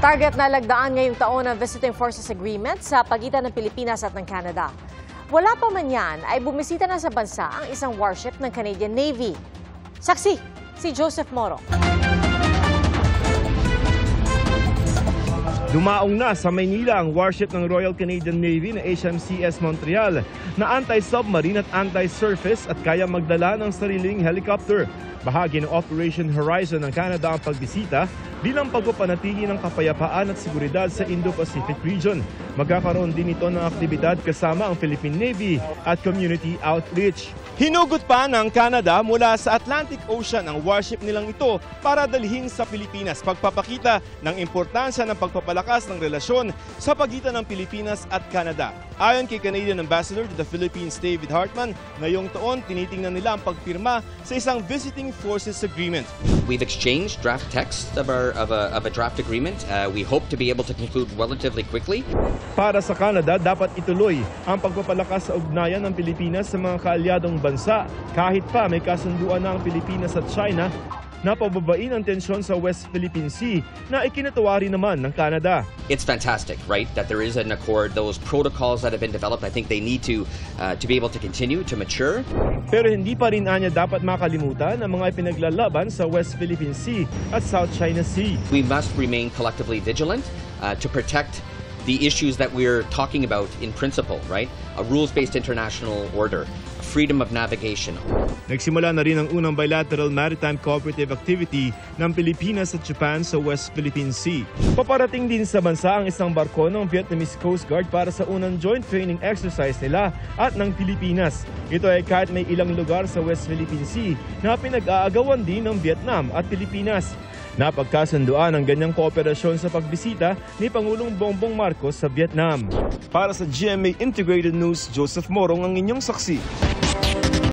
Target na lagdaan ngayong taon ang Visiting Forces Agreement sa pagitan ng Pilipinas at ng Canada. Wala pa man yan ay bumisita na sa bansa ang isang warship ng Canadian Navy. Saksi, si Joseph Moro. Dumaong na sa Maynila ang warship ng Royal Canadian Navy na HMCS Montreal na anti-submarine at anti-surface at kaya magdala ng sariling helicopter. Bahagi ng Operation Horizon ng Canada ang pagbisita bilang pagpapanatili ng kapayapaan at seguridad sa Indo-Pacific region. Magkakaroon din ito ng aktibidad kasama ang Philippine Navy at community outreach. Hinugot pa ng Canada mula sa Atlantic Ocean ang warship nilang ito para dalhin sa Pilipinas, pagpapakita ng importansya ng pagpapalakas ng relasyon sa pagitan ng Pilipinas at Canada. Ayon kay Canadian Ambassador to the Philippines David Hartman, ngayong taon tinitingnan nila ang pagpirma sa isang Visiting Forces Agreement. We've exchanged draft text of a draft agreement. We hope to be able to conclude relatively quickly. Para sa Canada, dapat ituloy ang pagpapalakas sa ugnayan ng Pilipinas sa mga kaalyadong bansa kahit pa may kasunduan na ang Pilipinas at China na pababain ang tensyon sa West Philippine Sea na ikinatuwari naman ng Canada. It's fantastic, right, that there is an accord. Those protocols that have been developed, I think they need to be able to continue to mature. Pero hindi pa rin anya dapat makalimutan ang mga ipinaglalaban sa West Philippine Sea at South China Sea. We must remain collectively vigilant to protect the issues that we're talking about in principle, right? A rules-based international order, freedom of navigation. Nagsimula na rin ang unang bilateral maritime cooperative activity ng Pilipinas at Japan sa West Philippine Sea. Paparating din sa bansa ang isang barko ng Vietnamese Coast Guard para sa unang joint training exercise nila at ng Pilipinas. Ito ay kahit may ilang lugar sa West Philippine Sea na pinag-aagawan din ng Vietnam at Pilipinas. Napagkasunduan ang ganyang kooperasyon sa pagbisita ni Pangulong Bongbong Marcos sa Vietnam. Para sa GMA Integrated News, Joseph Morong ang inyong saksi.